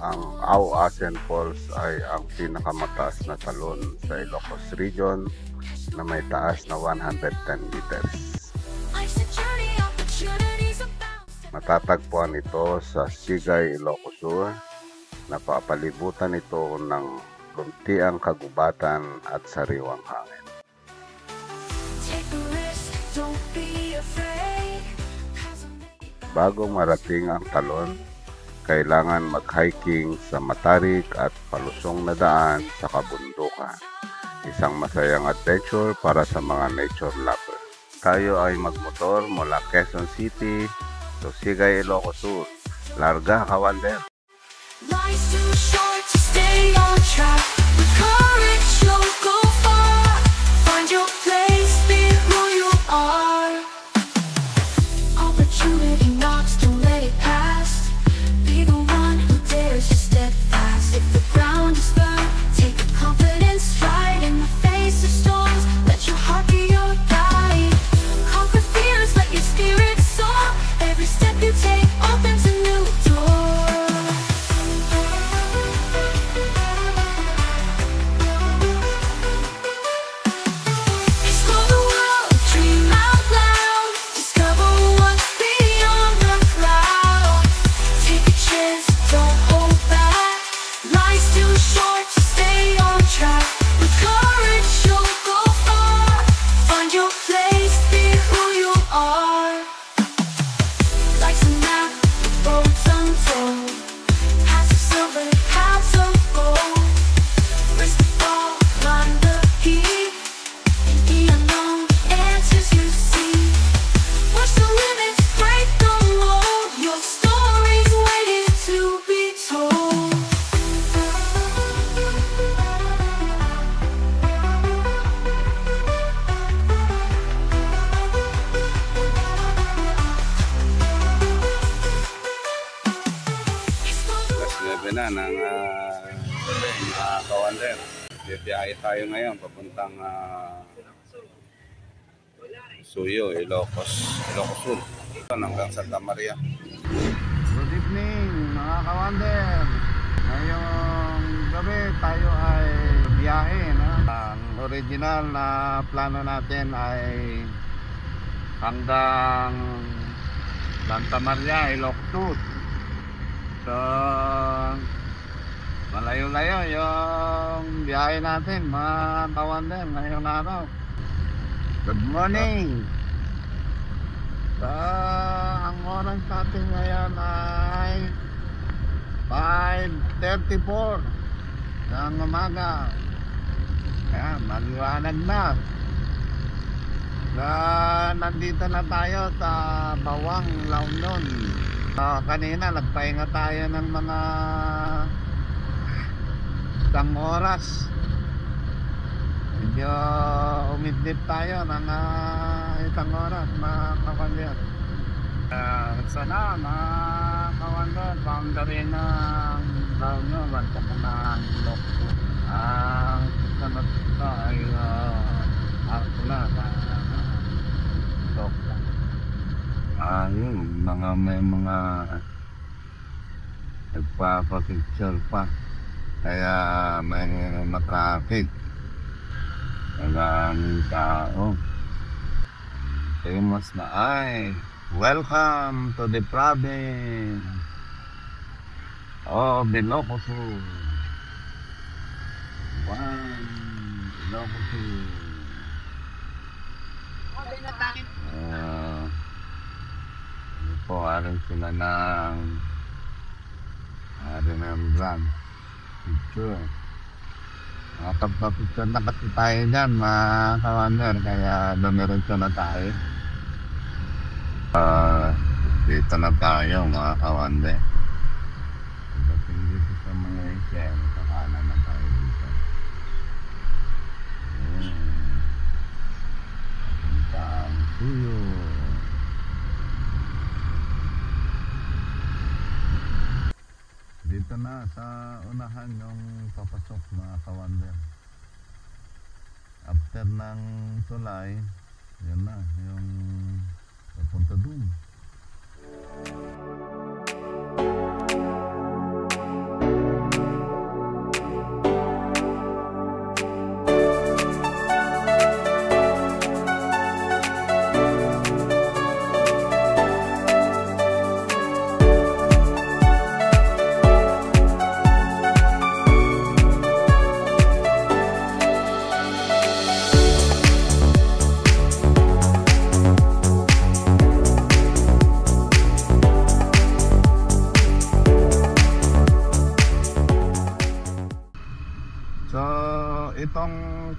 Ang Auasen Falls ay ang pinakamataas na talon sa Ilocos Region na may taas na 110 meters. Matatagpuan ito sa Sigay, Ilocos Sur. Napapalibutan ito ng luntiang kagubatan at sariwang hangin. Bago marating ang talon, kailangan mag-hiking sa matarik at palusong na daan sa kabundukan. Isang masayang adventure para sa mga nature lover. Tayo ay magmotor mula Quezon City to Sigay, Ilocos Sur. Larga, Kawander! Life's too short to stay on track. With courage, you'll go far. Find your place, be who you are. Opportunity knocks, don't let it pass. Be the one who dares to steadfast. If the ground is firm, take a confident stride. In the face of storms, let your heart be your guide. Conquer fears, let your spirit soar. Every step you take opens a new door. Explore the world, dream out loud. Discover what's beyond the cloud. Take a chance, don't hold back. Life's too short to stay on track. With courage, you'll go far. Find your place, be who you are. Life's a map with roads untold. Paths of silver, paths of gold. Risk the fall, climb the heat. In the unknown, answers you see. Push the limits, break the mold. Your story's waiting to be told. Alas 9 na ng Kawander. Bibiyahe tayo ngayon papuntang Suyo, Ilocos Sur. Hanggang Santa Maria. Good evening mga kawander. Ngayong gabi tayo ay biyahe. Ang original na plano natin ay hanggang Santa Maria, Ilocos Sur. So malayo-layo yung biyahe natin mga kawander ngayong araw. Good morning! Ang oras natin ngayon ay 5:34 ng umaga. Ayan, maliwanag na. Nandito na tayo sa Bawang, La Union. Kanina nagpahinga tayo ng mga isang oras. Medyo umidlip tayo ng isang oras mga kawander. Sana mga kawander, boundary ng La Union, basta ko na ang Ilocos. Ang sunod ito ay Arkula sa Ilocos. Yun, may mga nagpapapicture pa. Kaya may matraffic. Walang tao. Famous na ay welcome to the province of Ilocos Sur. Ilocos Sur. Arin sila ng brand picture. Nakapapicture na kasi tayo dyan mga kawander, kaya dumiretso na tayo. Dito na tayo mga kawander. Pagdating dito sa mga isyan, kakanan na tayo dito. Ang Suyo. Dito na sa unahan yung papasok mga kawander. After ng tulay, yun na yung papunta dun.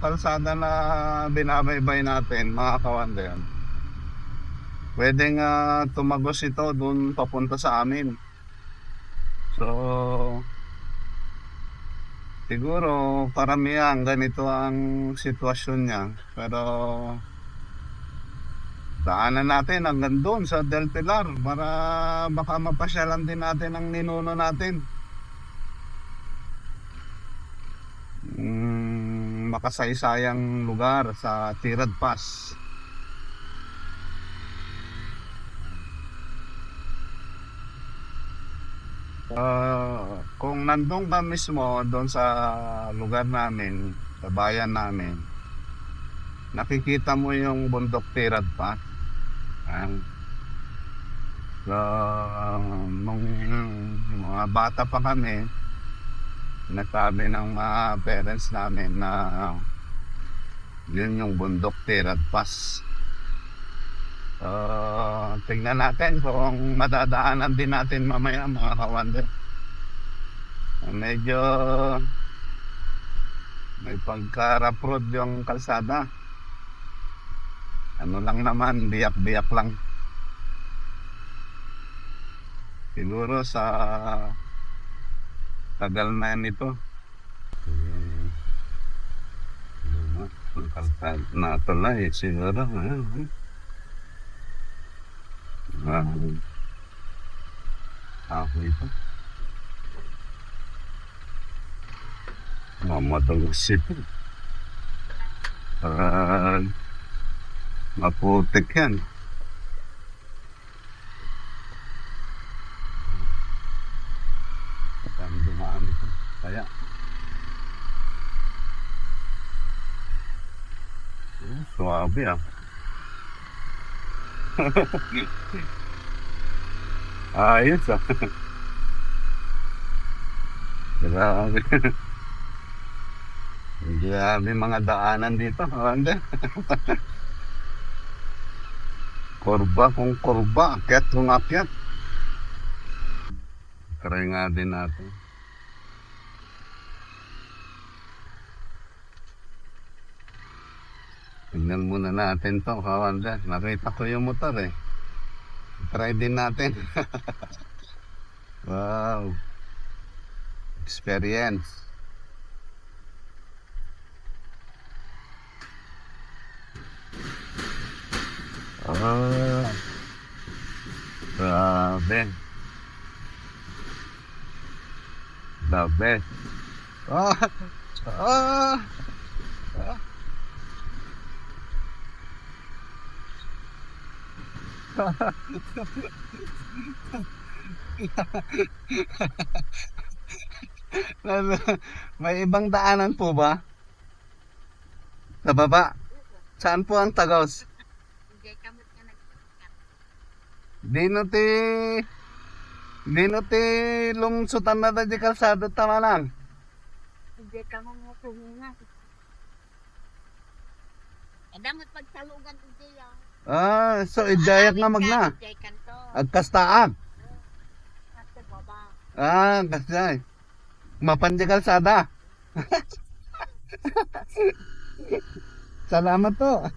kalsada na binabaybay natin, mga kawander, pwedeng tumagos ito dun papunta sa amin. So, siguro karamihan ganito ang sitwasyon niya. Pero daanan natin hanggang doon sa Del Pilar para baka mapasyalan din natin ang ninuno natin. Makasaysayang lugar sa Tirad Pass. Kung nandun ka mismo doon sa lugar namin, sa bayan namin, nakikita mo yung bundok Tirad Pass. Nung mga bata pa kami, nasabi ng mga parents namin na yun yung bundok Tirad Pass. Tingnan natin kung madadaanan din natin mamaya, mga kawander. Medyo may pagka-rough road yung kalsada. Ano lang naman, biyak-biyak lang. Siguro sa tagal na nito. Kalsada na tulay siguro. Ako ito. Mamatagos ito. Maputik yan. Ang dumaan ito. Kaya suwabe ayos grabe. Grabe mga daanan dito. Kurba kung kurba, akyat kung akyat. Try nga din natin. Tignan muna natin to, kawander. Nakita ko yung motor eh. Try din natin. Wow. Experience. Grabe. The best. May ibang daanan po ba? Sa baba? Saan po ang Tagos? Dino ti lungsutan na di kalsado tama lang. Hindi ka mo nga. Damot pagsalugan iti yan. So idayat nga magna. Agkastaag. Ate baba. Kasay. Mapandi kalsada. Salamat to.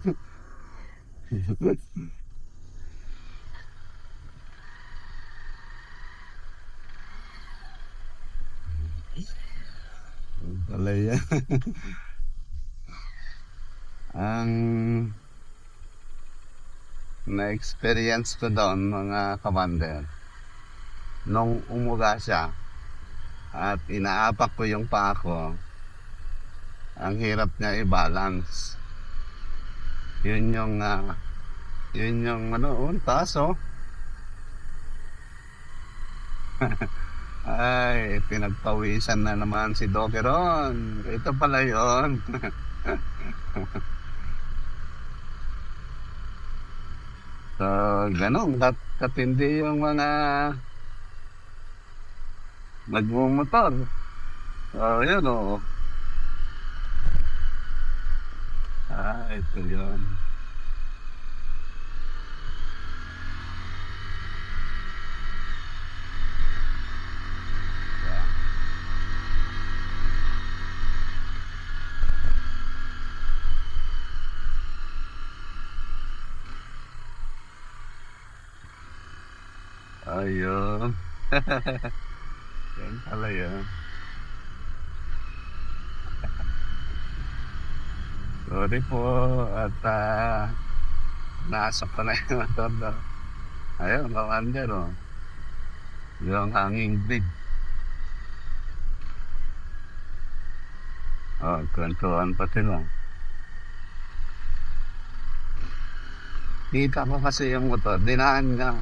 Talaya. Ang na-experience ko doon, mga kawander, nung umuga siya at inaapak ko yung paa ko, ang hirap niya i-balance. Yun yung taso. Ay, pinagpawisan na naman si Dokeron. Ito pala yun. So, ganun. Katindi yung mga nagmumotor. So, yun o. Ito yun. Ayun. Yan pala yun. Sorry po. At nasa pala yung motor na. Ayun, kawan dyan o. Yung hanging bridge. Kwentuhan pa sila. Kita ko kasi yung motor. Dinaan nga.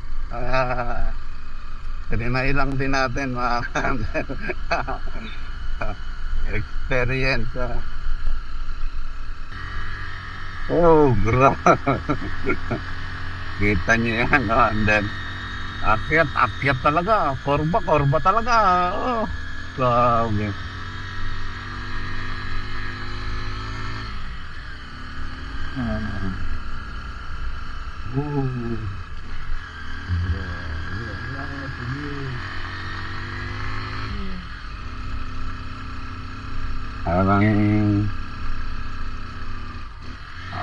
Tinailang din natin mga experience. Oh, grabe. Kita niyo yan. And then, akyat talaga. Korba talaga. Oh, grabe.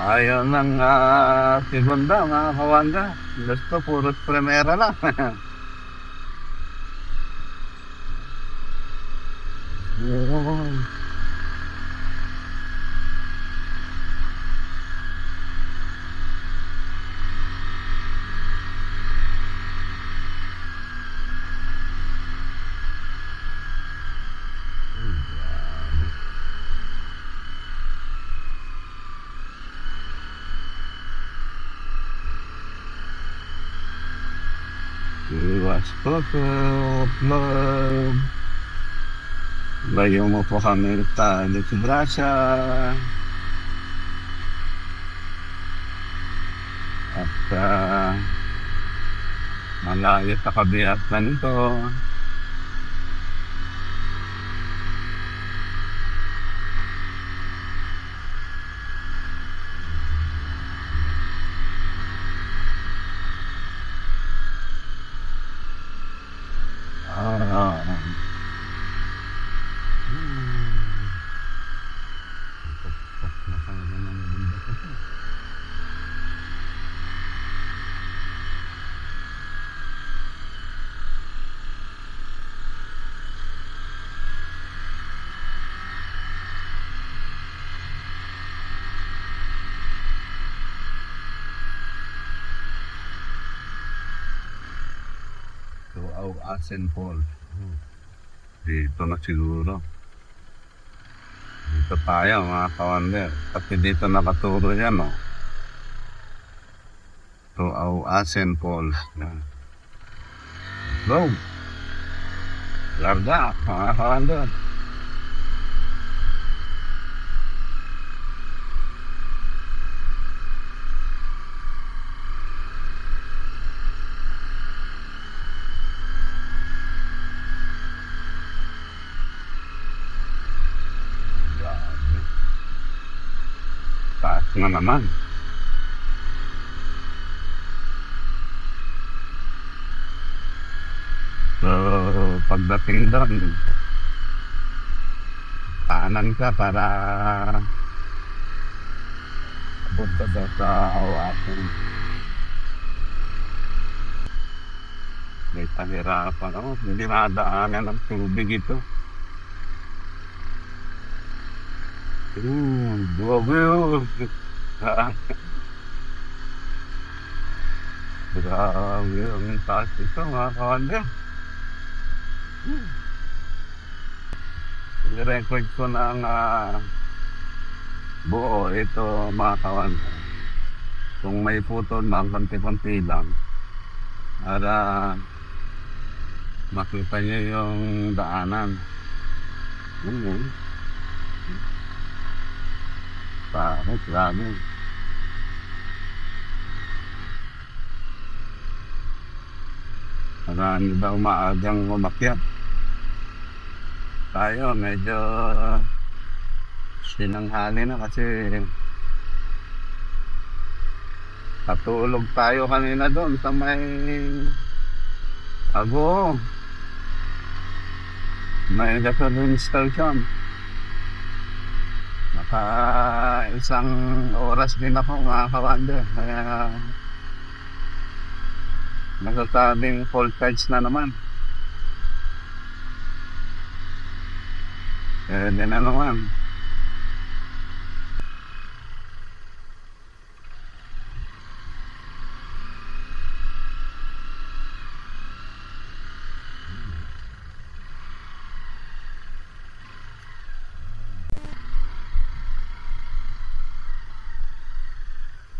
Ayaw ng segunda mga kawanda. Gusto puro primera lang. Iwas photo upload. Layo mo po kami tayo sa Brasya. At malayo sa kabiyak na nito. Asen Falls. Dito na siguro. Dito tayo mga kawander. Kasi dito nakaturo yan, no? Tuaw Asen Falls. Go! Larga, mga kawander. Taas na naman. So, pagdating doon, paanan ka para punta daw sa Awasan. May pahirapan ako, hindi madaanan ng tubig ito. Grabe yun. Grabe yung taas ito mga kawander. I-record ko ng buo ito mga kawander. Kung may putol, mga konti-konti lang. Para makita niyo yung daanan. Bakit? Grabe. Marami daw maagang umakyat. Tayo medyo sinanghali na kasi patulog tayo kanina doon sa may Ago. May gasoline station. Isang oras din ako mga kawander. Kaya Nasasabing full charge na naman. Pwede na naman.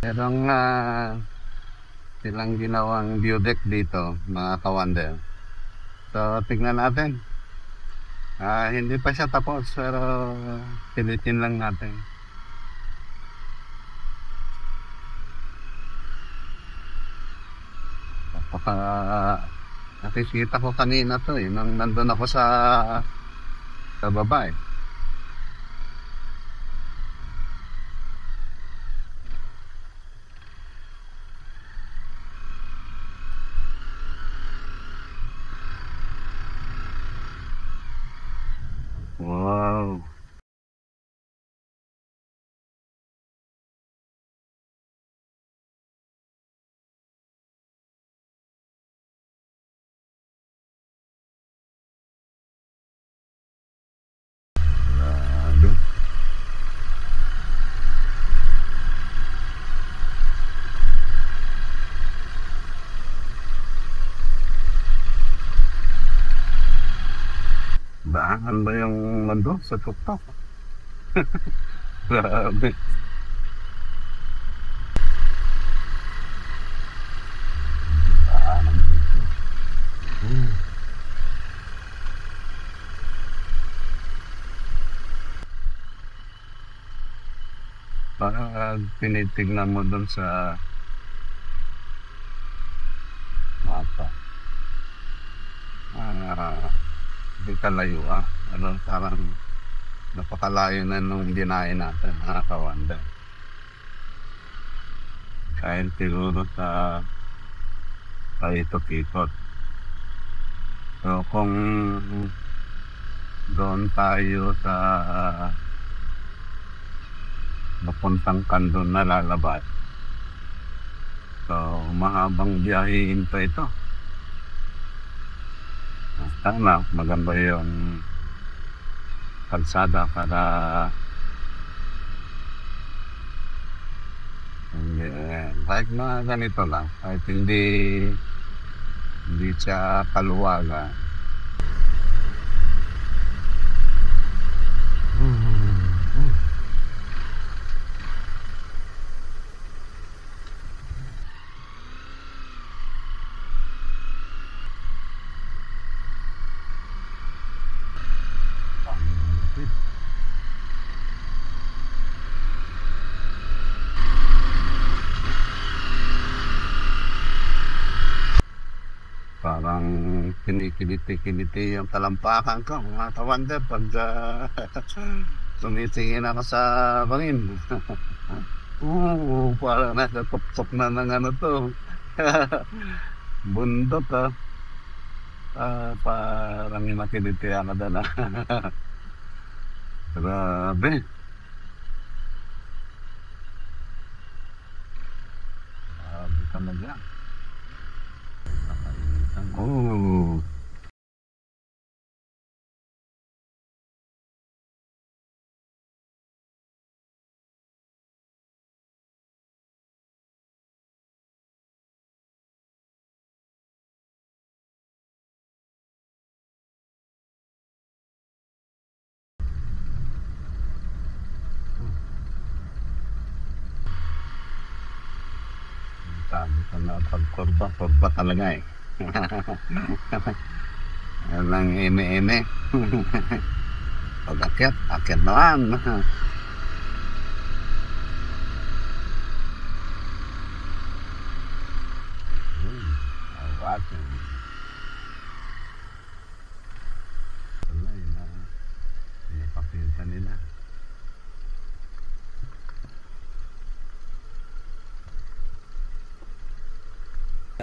Merong silang ginawang view deck dito, mga kawander. So, tignan natin. Hindi pa siya tapos, pero pilitin lang natin. Nakikita ko kanina to nung nandun ako sa baba Wow. Grabe. Daan ba yung nandun sa tuktok? Grabe. Daanan dito. Parang tinitignan mo dun sa mapa. Hindi kalayo parang napakalayo na nung binahe natin, mga kawander. Kahit siguro sa ikot-ikot. So kung doon tayo sa napuntang Kandon na lalabas, so mahabang biyahein pa ito. Sana maganda yung kalsada para kahit mga ganito lang, kahit hindi siya kaluwagan. Parang kinikiliti-kiliti yung talampakan ko, mga kawander, pag tumitingin ako sa rin. Parang nasa tuktok na ng ano to. Bundok parang nakiliti ako doon. Grabe. Grabe talaga. Oh. Sabi ko na pagkurba talaga Walang eme-eme. Pag akyat naman. Awatin. Wala pinapakita nila.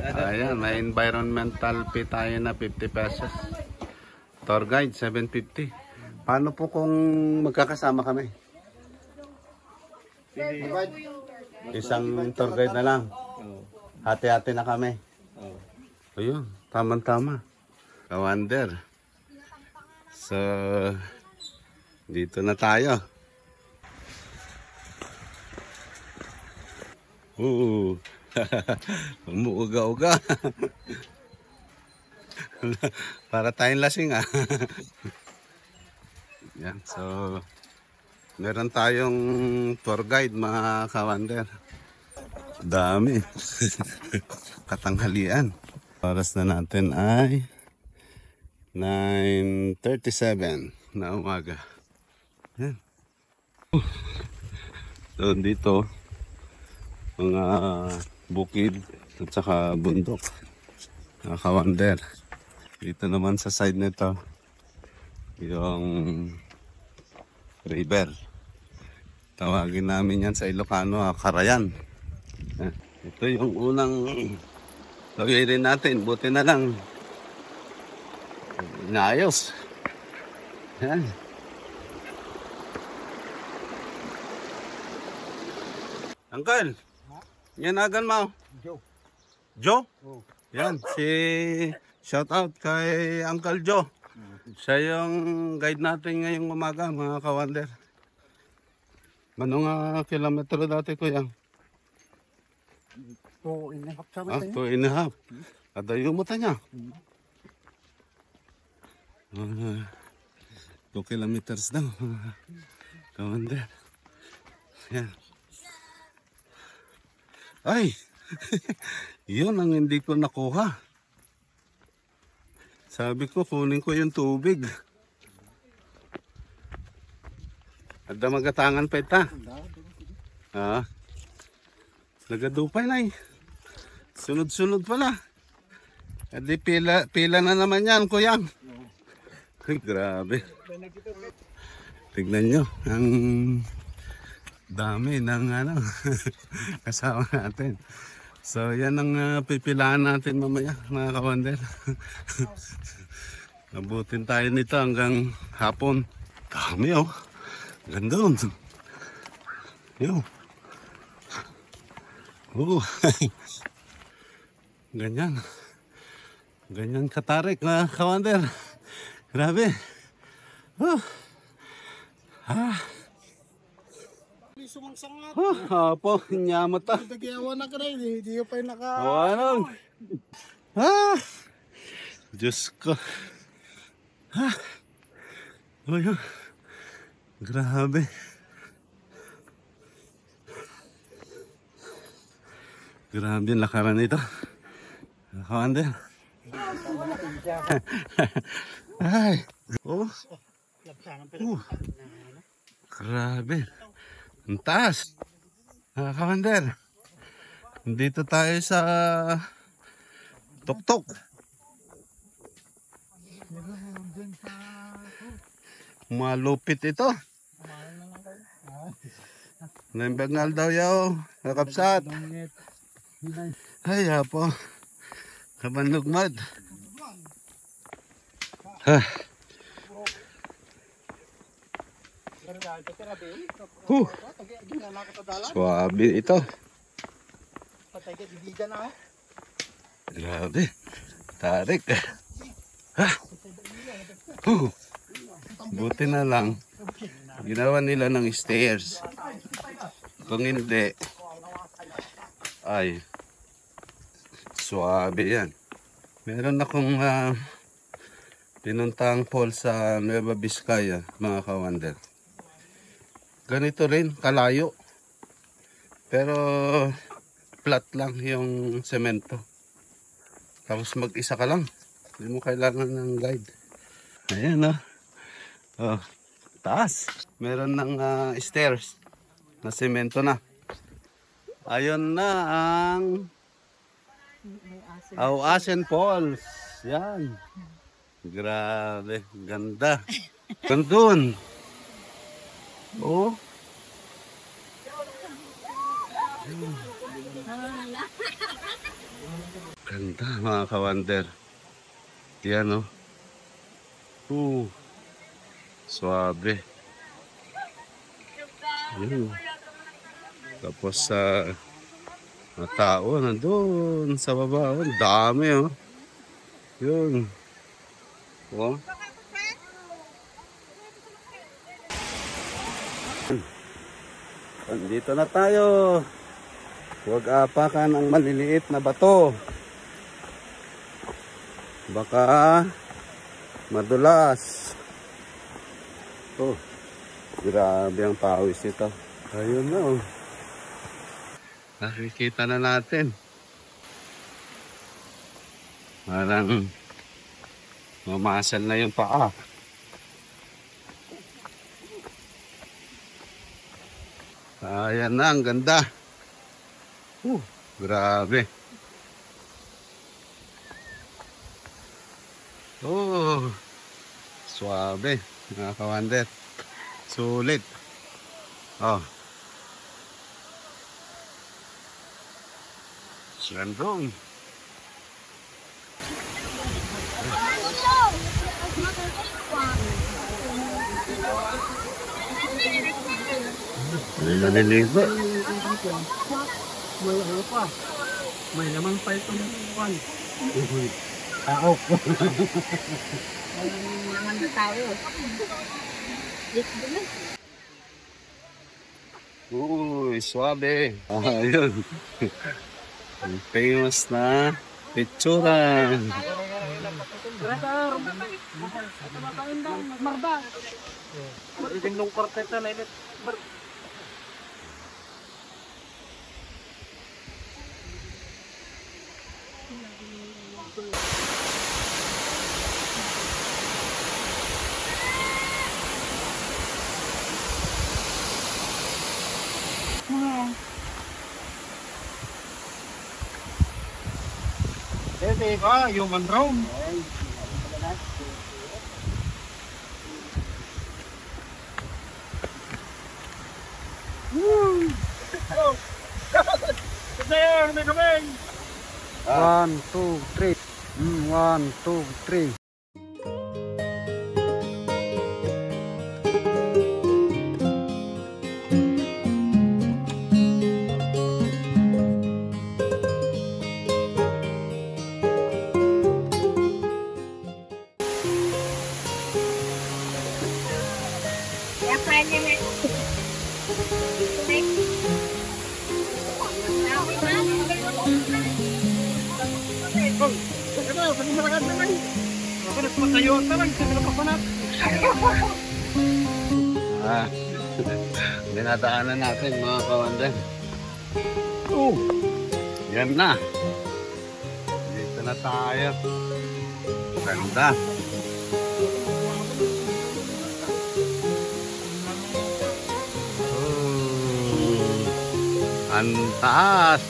Ayan, may environmental fee tayo na 50 pesos. Tour guide, 750. Paano po kung magkakasama kami? Isang tour guide na lang. Hati-hati na kami. Ayun, tama-tama. Kawander. So, dito na tayo. Umuuga-uga. Para tayong lasing ah. Yan, so meron tayong tour guide mga kawander. Dami. Katanghalian. Oras na natin ay 9:37 na umaga. Yan. So dito mga bukid at saka bundok. Mga kawander. Dito naman sa side nito yung river. Tawagin namin yan sa Ilocano, Karayan. Ito yung unang lawirin natin. Buti na lang inaayos. Yan. Uncle, yan agan mo. Joe. Joe? Oh. Yan, shout out kay Uncle Joe. Siya yung guide natin ngayong umaga, mga kawander. Manong kilometro dati, kuya? 2.5 sa Ah, mata 2.5. Adayo mo ta niya. 2 kilometers daw, mga kawander. Yan. Ay! Yun ang hindi ko nakuha. Sabi ko, kunin ko yung tubig. Ada magatangan pa ita. Ah. Nagadupay na eh. Sunod-sunod pala. Adi pila na naman yan, kuyang. Ay, grabe. Tignan nyo, ang dami ng kasama natin. So yan ang pipilaan natin mamaya, mga kawander. Nabutin tayo nito hanggang hapon. Dami oh. Ganda nun. Yo. Ganyan. Ganyan katarik, mga kawander. Grabe. Sumangsangat. Hapo, nyamot ah. Tagyawa na ka na, hindi pa yung naka... Awanong. Diyos ko. Oh, grabe. Grabe yung lakaran nito. Kawander. Ay. Oh. Grabe. Ang taas. Kawander. Dito tayo sa tuktok. Malupit ito. Nambangal daw yaw. Kakapsat. Ay, po. Kabanlugmad. Swabe ito. Grabe. Tarik. Buti na lang. Ginawa nila ng stairs. Kung hindi, ay swabe yan. Meron akong pinuntang falls sa Nueva Vizcaya, mga kawander. Ganito rin, kalayo. Pero flat lang yung semento. Tapos mag-isa ka lang. Hindi mo kailangan ng guide. Ayan oh. Oh, taas. Meron ng stairs na semento na. Ayun na ang Auasen Falls. Yan. Grabe, ganda. Gandun. Oh. Ganda, mga kawander. Yan, oh. Suabe. Yan. Tapos sa mga tao nandun sa baba. Oh, dami, oh. Yun. Oh. Andito na tayo. Huwag apakan ang maliliit na bato. Baka madulas. Oh, grabe ang pawis ito. Ayun na oh. Nakikita na natin. Parang mamasal na yung paa. Ayan na, ang ganda. Grabe. Oh, suabe, mga kawander. Sulit. Oh. Sandong. Naliligo. May ano pa. May naman pa itong kwan. Tao. Ano tayo? Uy, suabe. Ayun. Ang famous na picturan. Marda. Iting nung kwarteta na init. Human drone. One, two, three. 1, 2, 3. Dinadaanan natin mga kawander. Yan na. Dito na tayo. Ganda. Ang taas.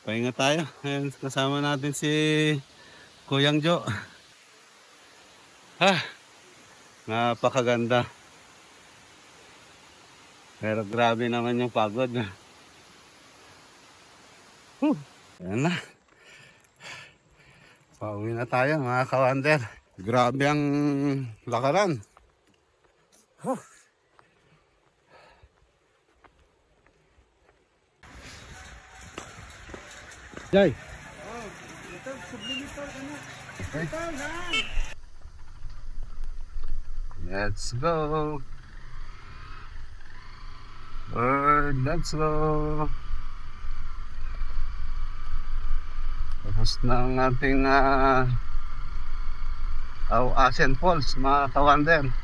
Pahinga tayo. Ayan, kasama natin si Kuyang Jo. Napakaganda. Pero grabe naman yung pagod. Ayan na. Pauwi na tayo mga kawander. Grabe ang lakaran. Jay. Let's go. Let's go. Tapos na ang ating Asen Falls mga kawander.